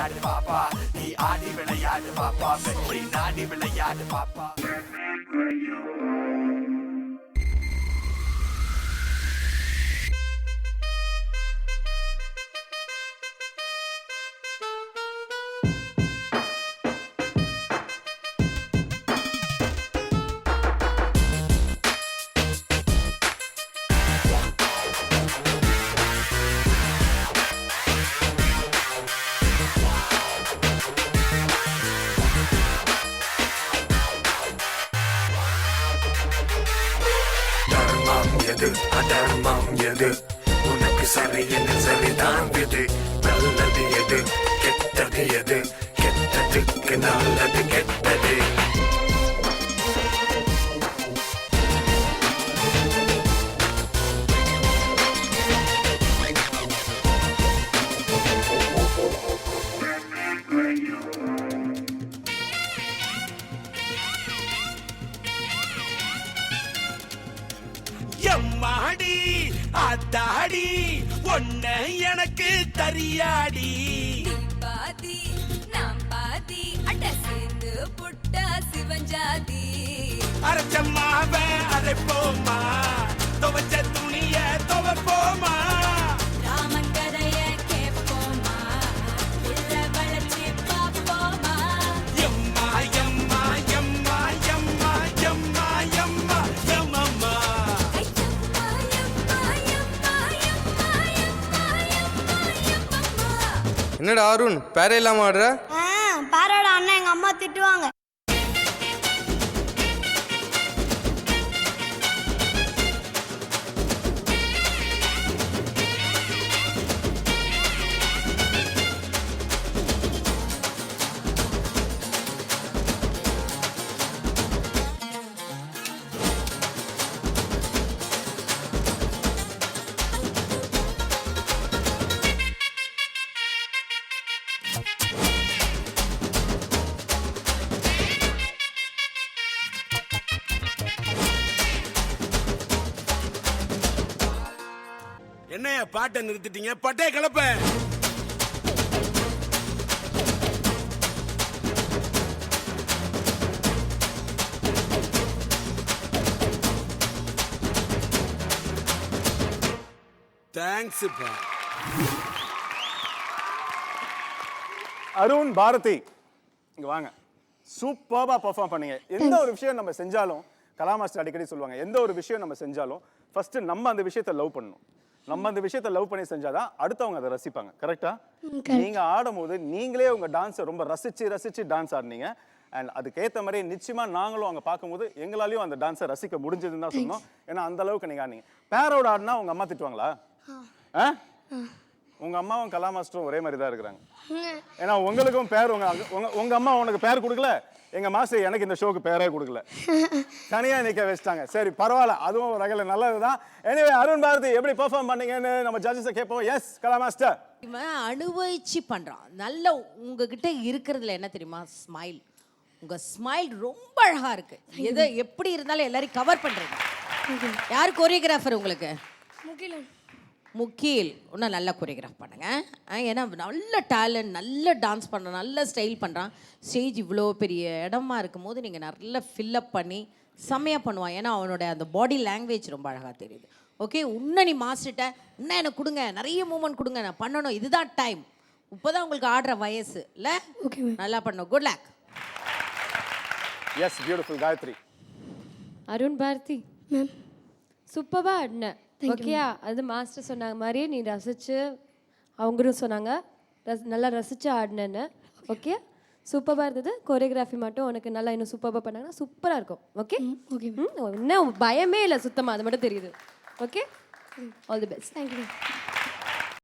விளையாடு பாப்பா, நீ ஆடி விளையாடு பாப்பா, வெற்றி நாடி விளையாடு பாப்பா. அதர்மம் எது உனக்கு சரி என்று சரிதான் விது நல்லது எது கெட்டது எது கெட்டதுக்கு நல்லது கெட்டது எம்மாடி அத்தாடி ஒன்ன எனக்கு தரியாடி பாதி நாம் பாதி அட்ட சேர்ந்து புட்டா சிவஞ்சாதி அரைச்சம்மாவ அரைப்போமா துவச்ச துணிய துவப்போமா ராமன் கதைய கேட்போமா உள்ள வளர்ச்சி பார்ப்போமா எம்மா எம்மா எம்மா எம்மா எம்மா எம்மா எம்மம்மா என்னடா அருண் பேர இல்லாம ஆடுற? பாரோட அண்ணா எங்க அம்மா திட்டுவாங்க. என்னைய பாட்டை நிறுத்திட்டீங்க, பட்டே கலப்ப. தேங்க்ஸ். அருண் பாரதி இங்க வாங்க. சூப்பர்பா பெர்ஃபார்ம் பண்ணீங்க. எந்த ஒரு விஷயம் நம்ம செஞ்சாலும் கலா மாஸ்டர் அடிக்கடி சொல்லுவாங்க, எந்த ஒரு விஷயம் நம்ம செஞ்சாலும் ஃபர்ஸ்ட் நம்ம அந்த விஷயத்தை லவ் பண்ணணும். நம்ம அந்த விஷயத்தை லவ் பண்ணி செஞ்சாதான் அடுத்தவங்க அதை ரசிப்பாங்க. கரெக்டா? நீங்க ஆடும்போது நீங்களே உங்க டான்ஸை ரொம்ப ரசிச்சு ரசிச்சு டான்ஸ் ஆடினீங்க. அண்ட் அதுக்கேற்ற மாதிரி நிச்சயமா நாங்களும் அங்கே பார்க்கும்போது எங்களாலையும் அந்த டான்ஸை ரசிக்க முடிஞ்சதுன்னு தான் சொன்னோம். ஏன்னா அந்த அளவுக்கு நீங்க ஆடினீங்க. பேரோட ஆடினா உங்க அம்மா திட்டுவாங்களா? உங்க அம்மாவும் கலா மாஸ்டரும் ஒரே மாதிரி தான் இருக்கிறாங்க. ஏன்னா உங்களுக்கும் பேர் உங்க அம்மா உனக்கு பேர் கொடுக்கல, எங்க மாஸ்டர் எனக்கு இந்த ஷோக்கு பேரே கொடுக்கல, தனியா நிக்க வச்சிட்டாங்க. சரி பரவாயில்ல, அதுவும் ஒரு வகையில் நல்லதுதான். எனிவே அருண் பாரதி எப்படி பெர்ஃபார்ம் பண்ணீங்கன்னு நம்ம ஜட்ஜஸை கேட்போம். எஸ் கலா மாஸ்டர். இவன் அனுபவிச்சு பண்றான். நல்ல உங்ககிட்ட இருக்கிறதுல என்ன தெரியுமா? ஸ்மைல். உங்க ஸ்மைல் ரொம்ப அழகா இருக்கு. எது எப்படி இருந்தாலும் எல்லாரையும் கவர் பண்றீங்க. யார் கோரியோகிராஃபர் உங்களுக்கு? முகில். இன்னும் நல்லா கொரியோகிராஃப் பண்ணுங்க. ஏன்னா நல்ல டேலண்ட், நல்ல டான்ஸ் பண்ணுறான், நல்ல ஸ்டைல் பண்ணுறான். ஸ்டேஜ் இவ்வளோ பெரிய இடமா இருக்கும் போது நீங்கள் நல்லா ஃபில்லப் பண்ணி செம்மையாக பண்ணுவான். ஏன்னா அவனோட அந்த பாடி லாங்குவேஜ் ரொம்ப அழகாக தெரியுது. ஓகே, இன்னும் நீ மாஸ்டர்கிட்ட இன்னும் எனக்கு கொடுங்க, நிறைய மூமெண்ட் கொடுங்க, நான் பண்ணணும், இதுதான் டைம். இப்போதான் உங்களுக்கு ஆடுற வயசு இல்லை? நல்லா பண்ணணும். Good luck. Yes, beautiful. Gayathri. Arun Bharathi ma'am சூப்பராக ஆடினேன். ஓகேயா? அது மாஸ்டர் சொன்னாங்க மாதிரியே நீ ரசிச்சு, அவங்களும் சொன்னாங்க நல்லா ரசிச்சு ஆடினேன்னு. ஓகே, சூப்பராக இருந்தது. கொரியோகிராஃபி மட்டும் உனக்கு நல்லா இன்னும் சூப்பராக பண்ணாங்கன்னா சூப்பராக இருக்கும். ஓகே ஓகே, இன்னும் பயமே இல்லை சுத்தமாக, அது மட்டும் தெரியுது. Okay, all the best. Thank you.